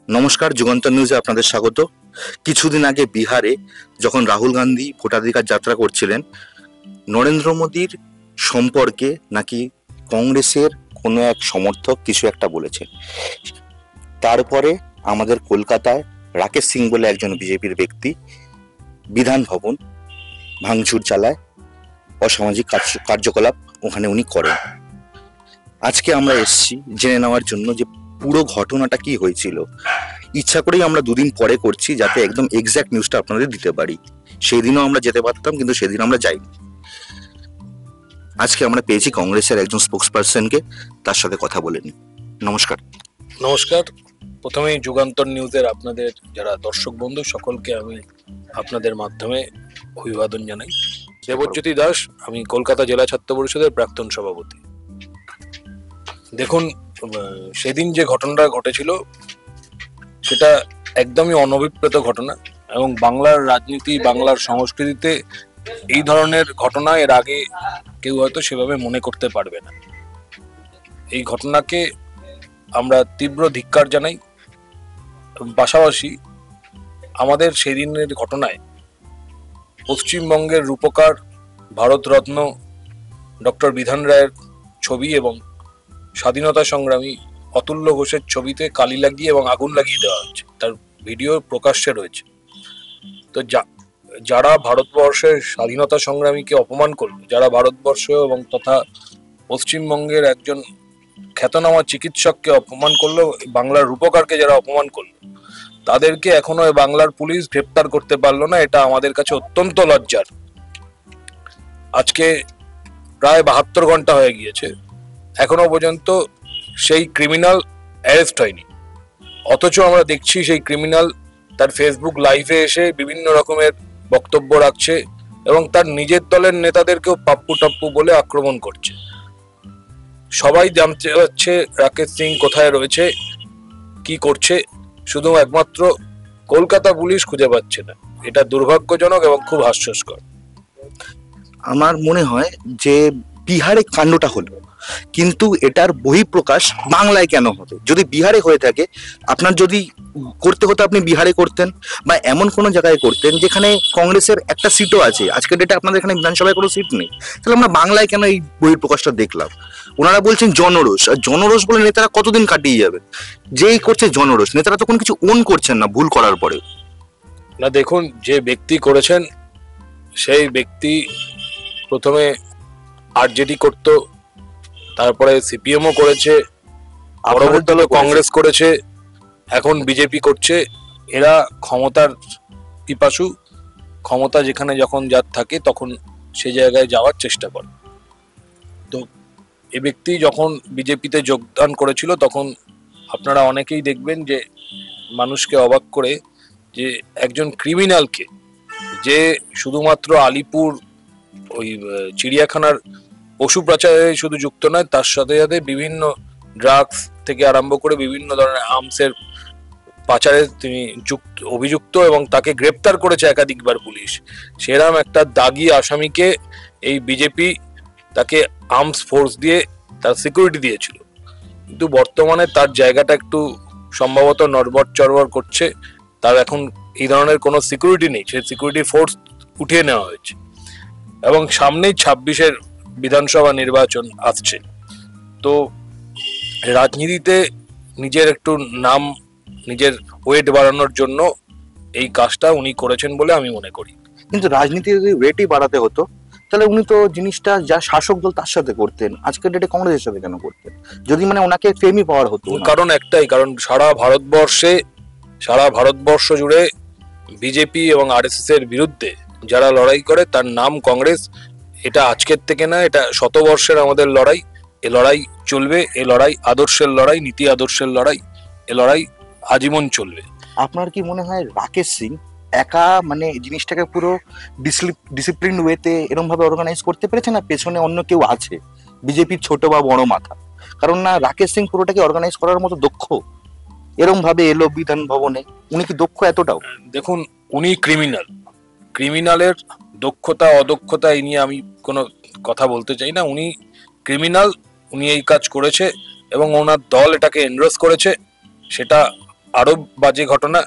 নমস্কার, যুগান্তর নিউজে আপনাদের স্বাগত। কিছুদিন আগে বিহারে যখন রাহুল গান্ধী ভোটাধিকার যাত্রা করছিলেন, নরেন্দ্র মোদীর সম্পর্কে নাকি কংগ্রেসের কোনো এক সমর্থক কিছু একটা বলেছেন। তারপরে আমাদের কলকাতায় রাকেশ সিং বলে একজন বিজেপির ব্যক্তি বিধান ভবন ভাঙচুর চালায়, অসামাজিক কার্যকলাপ ওখানে উনি করেন। আজকে আমরা এসেছি জেনে নেওয়ার জন্য যে পুরো ঘটনাটা কি হয়েছিল। ইচ্ছা করেই আমরা দুদিন পরে করছি যাতে একদম এক্সাক্ট নিউজটা আপনাদের দিতে পারি। সেই দিনও আমরা যেতে পারতাম, কিন্তু সেদিন আমরা যাইনি। আজকে আমরা পেয়েছি কংগ্রেসের একজন স্পোক্স পার্সনকে, তার সাথে কথা বলে নিই। নমস্কার। নমস্কার। প্রথমেই যুগান্তর নিউজের আপনাদের যারা দর্শক বন্ধু সকলকে আমি আপনাদের মাধ্যমে অভিবাদন জানাই। দেবজ্যোতি দাস, আমি কলকাতা জেলা ছাত্র পরিষদের প্রাক্তন সভাপতি। দেখুন, সেদিন যে ঘটনাটা ঘটেছিল সেটা একদমই অনভিপ্রেত ঘটনা, এবং বাংলার রাজনীতি, বাংলার সংস্কৃতিতে এই ধরনের ঘটনা এর আগে কেউ হয়তো সেভাবে মনে করতে পারবে না। এই ঘটনাকে আমরা তীব্র ধিক্কার জানাই। পাশাপাশি আমাদের সেদিনের ঘটনায় পশ্চিমবঙ্গের রূপকার ভারতরত্ন ডক্টর বিধান রায়ের ছবি এবং স্বাধীনতা সংগ্রামী অতুল্য ঘোষের ছবিতে কালি লাগিয়ে এবং আগুন লাগিয়ে দেওয়া হচ্ছে, তার ভিডিও প্রকাশ্যে রয়েছে। তো যারা ভারতবর্ষের স্বাধীনতা সংগ্রামীকে অপমান করলো, যারা ভারতবর্ষ এবং তথা পশ্চিমবঙ্গের একজন খ্যাতনামা চিকিৎসককে অপমান করলো, বাংলার রূপকারকে যারা অপমান করলো, তাদেরকে এখনো বাংলার পুলিশ গ্রেপ্তার করতে পারলো না। এটা আমাদের কাছে অত্যন্ত লজ্জার। আজকে প্রায় 72 ঘন্টা হয়ে গিয়েছে, এখনো পর্যন্ত সেই ক্রিমিনাল অ্যারেস্ট হয়নি। অথচ আমরা দেখছি সেই ক্রিমিনাল তার ফেসবুক লাইভে এসে বিভিন্ন রকমের বক্তব্য রাখছে এবং তার নিজের দলের নেতাদেরকেও পাপ্পু টাপ্পু বলে আক্রমণ করছে। সবাই জানতে চাচ্ছে রাকেশ সিং কোথায় রয়েছে, কি করছে, শুধু একমাত্র কলকাতা পুলিশ খুঁজে পাচ্ছে না। এটা দুর্ভাগ্যজনক এবং খুব হাস্যস্কর। আমার মনে হয় যে বিহারে কাণ্ডটা হলো, কিন্তু এটার বহিঃপ্রকাশ বাংলায় কেন হবে? যদি বিহারে হয়ে থাকে, আপনার যদি করতে হতো আপনি বিহারে করতেন, বা এমন কোনো জায়গায় করতেন যেখানে কংগ্রেসের একটা সিটও আছে। আজকের ডেটে আপনাদের এখানে বিধানসভায় কোনো সিট নেই, তাহলে আমরা বাংলায় কেন এই বহিঃপ্রকাশটা দেখলাম? ওনারা বলছেন জনরোষ, আর জনরোষ বলে নেতারা কতদিন কাটিয়ে যাবে? যেই করছে জনরোষ, নেতারা তো কোনো কিছু ওন করছেন না ভুল করার পরে। না, দেখুন, যে ব্যক্তি করেছেন সেই ব্যক্তি প্রথমে আরজেডি করতো, তারপরে সিপিএমও করেছে, পরবর্তীকালে কংগ্রেস করেছে, এখন বিজেপি করছে। এরা ক্ষমতার পিপাসু, ক্ষমতা যেখানে যখন যার থাকে তখন সে জায়গায় যাওয়ার চেষ্টা করে। তো এ ব্যক্তি যখন বিজেপিতে যোগদান করেছিল তখন আপনারা অনেকেই দেখবেন যে মানুষকে অবাক করে যে একজন ক্রিমিনালকে, যে শুধুমাত্র আলিপুর ওই চিড়িয়াখানার পশু পাচারে শুধু যুক্ত নয়, তার সাথে সাথে বিভিন্ন ড্রাগস থেকে আরম্ভ করে বিভিন্ন ধরনের আর্মসের পাচারে তিনি অভিযুক্ত এবং তাকে গ্রেপ্তার করেছে একাধিকবার পুলিশ। সেরকম একটা দাগি আসামিকে এই বিজেপি তাকে আর্মস ফোর্স দিয়ে তার সিকিউরিটি দিয়েছিল, কিন্তু বর্তমানে তার জায়গাটা একটু সম্ভবত নড়বড় চড়বড় করছে। তার এখন এই ধরনের কোনো সিকিউরিটি নেই, সেই সিকিউরিটি ফোর্স উঠিয়ে নেওয়া হয়েছে এবং সামনেই 26-এর বিধানসভা নির্বাচন আসছে। তো রাজনীতিতে নিজের একটু নাম, নিজের ওয়েট বাড়ানোর জন্য এই কাজটা উনি করেছেন বলে আমি মনে করি। কিন্তু রাজনীতি যদি ওয়েটই বাড়াতে হতো, তাহলে উনি তো জিনিসটা যা শাসক দল তার সাথে করতেন, আজকের ডেটে কংগ্রেসের সাথে কেন করতেন? যদি মানে ওনাকে ফেমই পাওয়ার হতো। কারণ একটাই, কারণ সারা ভারতবর্ষ জুড়ে বিজেপি এবং আরএসএস এর বিরুদ্ধে যারা লড়াই করে তার নাম কংগ্রেস। এটা আজকের থেকে না, এটা শতবর্ষের আমাদের লড়াই। এ লড়াই চলবে, এ লড়াই আদর্শের লড়াই, নীতি আদর্শের লড়াই। এ লড়াই আজীবন চলবে। আপনার কি মনে হয় রাকেশ সিং একা মানে জিনিসটাকে পুরো ডিসিপ্লিন ওয়েতে এরকম ভাবে অর্গানাইজ করতে পেরেছে, না পেছনে অন্য কেউ আছে বিজেপির ছোট বা বড় মাথা? কারণ না রাকেশ সিং পুরোটাকে অর্গানাইজ করার মতো দক্ষ, এরকম ভাবে এলো বিধান ভবনে, উনি কি দক্ষ এতটাও? দেখুন, উনি ক্রিমিনালের দক্ষতা অদক্ষতা এই নিয়ে আমি কোনো কথা বলতে চাই না। উনি ক্রিমিনাল, উনি এই কাজ করেছে এবং ওনার দল এটাকে এনডোর্স করেছে। সেটা আরো বাজে ঘটনা,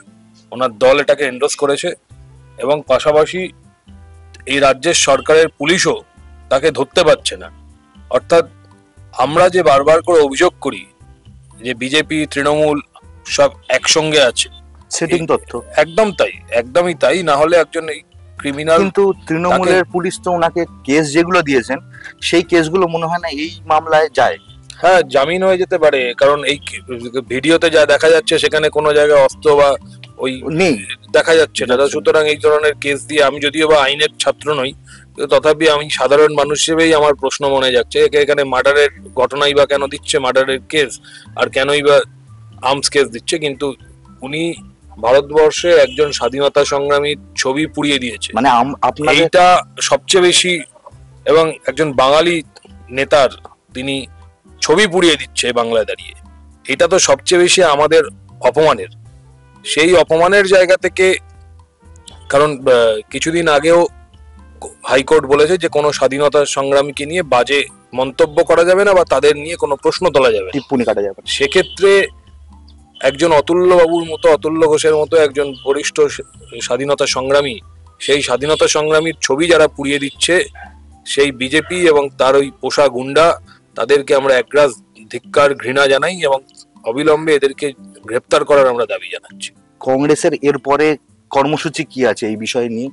ওনার দল এটাকে এন্ডোর্স করেছে এবং পাশাপাশি এই রাজ্যের সরকারের পুলিশও তাকে ধরতে পারছে না। অর্থাৎ আমরা যে বারবার করে অভিযোগ করি যে বিজেপি তৃণমূল সব একসঙ্গে আছে, সেটিং তথ্য। একদম তাই, একদমই তাই। না হলে একজন ক্রিমিনাল, কিন্তু তৃণমূলের পুলিশ তো ওনাকে কেস যেগুলো দিয়েছেন সেই কেসগুলো মনে হয় না এই মামলায় যায়। হ্যাঁ, জামিন হয়ে যেতে পারে, কারণ এই ভিডিওতে যা দেখা যাচ্ছে সেখানে কোনো জায়গায় অস্ত্র বা ওই নেই, দেখা যাচ্ছে না। সুতরাং এই ধরনের কেস দিয়ে, আমি যদিও বা আইনের ছাত্র নই, কিন্তু তথাপি আমি সাধারণ মানুষ হিসেবেই আমার প্রশ্ন মনে যাচ্ছে, এখানে মার্ডারের ঘটনাই বা কেন দিচ্ছে, মার্ডারের কেস, আর কেনই বা আর্মস কেস দিচ্ছে। কিন্তু উনি ভারতবর্ষে একজন স্বাধীনতা সংগ্রামীর ছবি পুড়িয়ে দিয়েছে, মানে আপনাদের এইটা সবচেয়ে বেশি, এবং একজন বাঙালি নেতার তিনি ছবি পুড়িয়ে দিচ্ছে বাংলায় দাঁড়িয়ে, এটা তো সবচেয়ে বেশি আমাদের অপমানের। সেই অপমানের জায়গা থেকে, কারণ কিছুদিন আগেও হাইকোর্ট বলেছে যে কোনো স্বাধীনতা সংগ্রামীকে নিয়ে বাজে মন্তব্য করা যাবে না বা তাদের নিয়ে কোনো প্রশ্ন তোলা যাবে না। টিপ্পনি কাটা যাবে না। সেক্ষেত্রে একজন অতুল্য বাবুর মতো, অতুল্য ঘোষের মতো একজন বরিষ্ঠ স্বাধীনতা সংগ্রামী, সেই স্বাধীনতা সংগ্রামীর ছবি যারা পুড়িয়ে দিচ্ছে, সেই বিজেপি এবং তার ওই পোষা গুন্ডা, তাদেরকে আমরা একরাশ ধিক্কার, ঘৃণা জানাই এবং অবিলম্বে এদেরকে গ্রেপ্তার করার আমরা দাবি জানাচ্ছি। কংগ্রেসের এরপরে কর্মসূচি কি আছে এই বিষয় নিয়ে?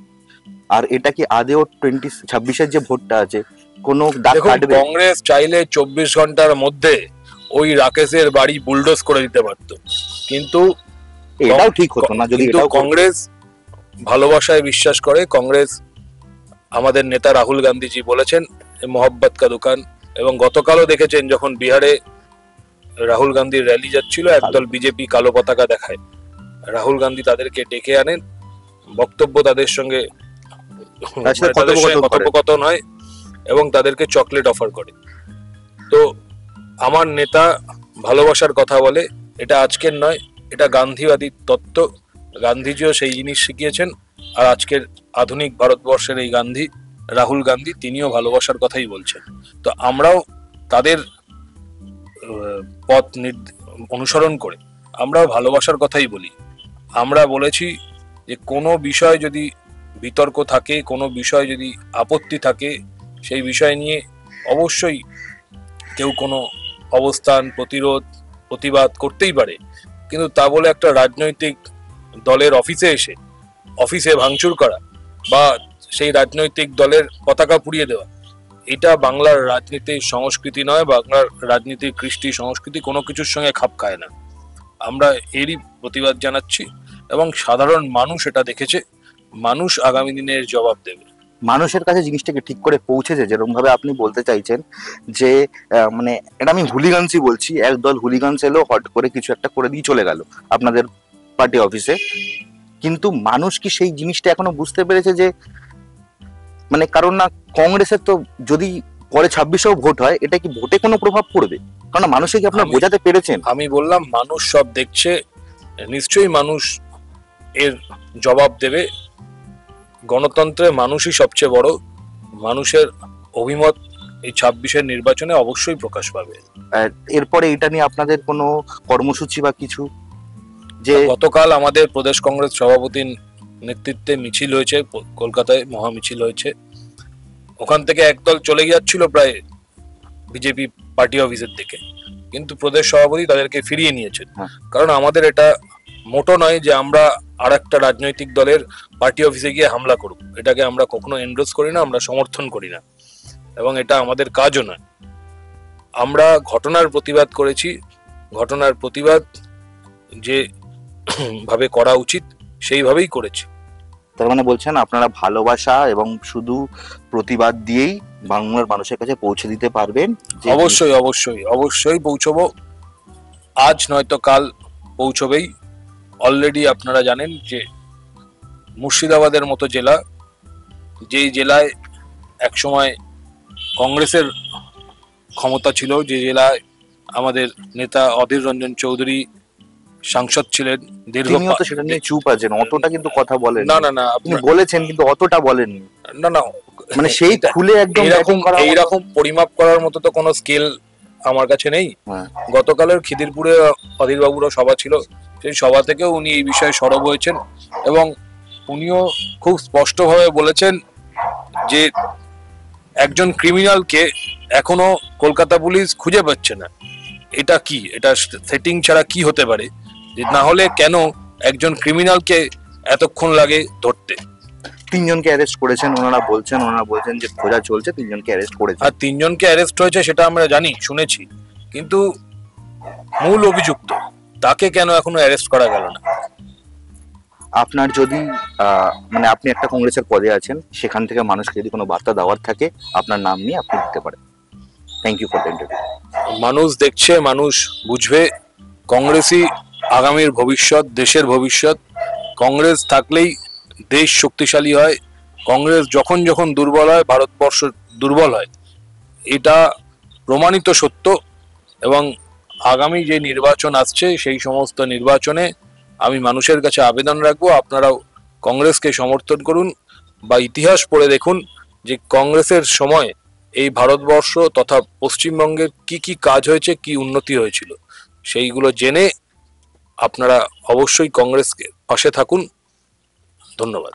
আর এটা কি আদেও 2026-এর যে ভোটটা আছে কোনো দাগ দেখুন, কাটবে? কংগ্রেস চাইলে 24 ঘন্টার মধ্যে ওই রাকেশের বাড়ি বুলডোজ করে দিতে পারত, কিন্তু এটাও ঠিক হতো না যদি কিন্তু এটাও কংগ্রেস ভালোবাসায় বিশ্বাস করে। কংগ্রেস, আমাদের নেতা রাহুল গান্ধীজি বলেছেন মোহব্বত কা দোকান, এবং গতকালও দেখেছেন যখন বিহারে রাহুল গান্ধীর র্যালি যাচ্ছিল, একদল বিজেপি কালো পতাকা দেখায়, রাহুল গান্ধী তাদেরকে ডেকে আনেন, বক্তব্য তাদের সঙ্গে কথোপকথন হয় এবং তাদেরকে চকলেট অফার করে। তো আমার নেতা ভালোবাসার কথা বলে, এটা আজকের নয়, এটা গান্ধীবাদী তত্ত্ব। গান্ধীজিও সেই জিনিস শিখিয়েছেন, আর আজকের আধুনিক ভারতবর্ষের এই গান্ধী, রাহুল গান্ধী, তিনিও ভালোবাসার কথাই বলছেন। তো আমরাও তাদের পথ অনুসরণ করে আমরাও ভালোবাসার কথাই বলি। আমরা বলেছি যে কোনো বিষয় যদি বিতর্ক থাকে, কোনো বিষয় যদি আপত্তি থাকে, সেই বিষয় নিয়ে অবশ্যই কেউ কোনো অবস্থান, প্রতিরোধ, প্রতিবাদ করতেই পারে, কিন্তু তা বলে একটা রাজনৈতিক দলের অফিসে ভাঙচুর করা বা সেই রাজনৈতিক দলের পতাকা পুড়িয়ে দেওয়া, এটা বাংলার রাজনীতির সংস্কৃতি নয়। বাংলার রাজনীতির কৃষ্টি সংস্কৃতি কোনো কিছুর সঙ্গে খাপ খায় না। আমরা এরই প্রতিবাদ জানাচ্ছি এবং সাধারণ মানুষ এটা দেখেছে, মানুষ আগামী দিনের জবাব দেবে। মানুষের কাছে জিনিসটাকে ঠিক করে পৌঁছেছে, যেরকম ভাবে আপনি বলতে চাইছেন যে মানে এটা আমি হুলিগানসই বলছি, একদল হুলিগানস এলো, হট করে কিছু একটা করে দিয়ে চলে গেল আপনাদের পার্টি অফিসে, কিন্তু মানুষ কি সেই জিনিসটা এখনো বুঝতে পেরেছে যে মানে, কারণ না কংগ্রেসের তো যদি পরে 26-এও ভোট হয়, এটা কি ভোটে কোনো প্রভাব পড়বে? কারণ মানুষকে কি আপনারা বোঝাতে পেরেছেন? আমি বললাম মানুষ সব দেখছে, নিশ্চয়ই মানুষ এর জবাব দেবে। গণতন্ত্রে মানুষই সবচেয়ে বড়, মানুষের অভিমত এই 26-এর নির্বাচনে অবশ্যই প্রকাশ পাবে। এরপরে এটা নিয়ে আপনাদের কোনো কর্মসূচি বা কিছু? যে গতকাল আমাদের প্রদেশ কংগ্রেস সভাপতির নেতৃত্বে মিছিল হয়েছে, কলকাতায় মহা মিছিল হয়েছে। ওখান থেকে একদল চলে যাচ্ছিল প্রায় বিজেপি পার্টি অফিসের দিকে, কিন্তু প্রদেশ সভাপতি তাদেরকে ফিরিয়ে নিয়েছেন। কারণ আমাদের এটা মোটো নয় যে আমরা আর একটা রাজনৈতিক দলের পার্টি অফিসে গিয়ে হামলা করব, এটাকে আমরা কখনো এন্ডোর্স করি না, আমরা সমর্থন করি না, এবং এটা আমাদের কাজও নয়। আমরা ঘটনার প্রতিবাদ করেছি, ঘটনার প্রতিবাদ যে ভাবে করা উচিত সেইভাবেই করেছি। তার মানে বলছেন আপনারা ভালোবাসা এবং শুধু প্রতিবাদ দিয়েই বাংলার মানুষের কাছে পৌঁছে দিতে পারবেন? অবশ্যই অবশ্যই অবশ্যই পৌঁছবো, আজ নয়তো কাল পৌঁছবেই। অলরেডি আপনারা জানেন যে মুর্শিদাবাদের মতো জেলা, যেই জেলায় একসময় কংগ্রেসের ক্ষমতা ছিল, যে জেলায় আমাদের নেতা অধীর রঞ্জন চৌধুরী সাংসদ ছিলেন দীর্ঘ, সেটা নিয়ে চুপ আছেন, অতটা কিন্তু কথা বলেন না। না না, আপনি বলেছেন কিন্তু অতটা বলেননি। না না, মানে সেই খুলে একদম এইরকম পরিমাপ করার মতো তো কোনো স্কেল আমার কাছে নেই। গতকালের খিদিরপুরে অধীর বাবুরও সভা ছিল, সেই সভা থেকেও উনি এই বিষয়ে সরব হয়েছেন এবং উনিও খুব স্পষ্টভাবে বলেছেন যে একজন ক্রিমিনালকে এখনো কলকাতা পুলিশ খুঁজে পাচ্ছে না। এটা কি, এটা সেটিং ছাড়া কি হতে পারে? যে না হলে কেন একজন ক্রিমিনালকে এতক্ষণ লাগে ধরতে? 3 জনকে অ্যারেস্ট করেছেন ওনারা বলছেন যে খোঁজা চলছে, 3 জনকে অ্যারেস্ট করেছে। আর 3 জনকে অ্যারেস্ট হয়েছে সেটা আমরা জানি, শুনেছি, কিন্তু মূল অভিযুক্ত তাকে কেন এখনো অ্যারেস্ট করা গেল না? আপনার যদি মানে আপনি একটা কংগ্রেসের পদে আছেন, সেখান থেকে মানুষকে যদি কোনো বার্তা দেওয়ার থাকে আপনার নাম নিয়ে আপনি দিতে পারেন। Thank you for the interview. মানুষ দেখছে, মানুষ বুঝবে। কংগ্রেসই আগামীর ভবিষ্যৎ, দেশের ভবিষ্যৎ। কংগ্রেস থাকলেই দেশ শক্তিশালী হয়। কংগ্রেস যখন যখন দুর্বল হয়, ভারতবর্ষ দুর্বল হয়, এটা প্রমাণিত সত্য। এবং আগামী যে নির্বাচন আসছে সেই সমস্ত নির্বাচনে আমি মানুষের কাছে আবেদন রাখবো, আপনারাও কংগ্রেসকে সমর্থন করুন বা ইতিহাস পড়ে দেখুন যে কংগ্রেসের সময় এই ভারতবর্ষ তথা পশ্চিমবঙ্গের কি কি কাজ হয়েছে, কি উন্নতি হয়েছিল, সেইগুলো জেনে আপনারা অবশ্যই কংগ্রেসকে পাশে থাকুন। ধন্যবাদ।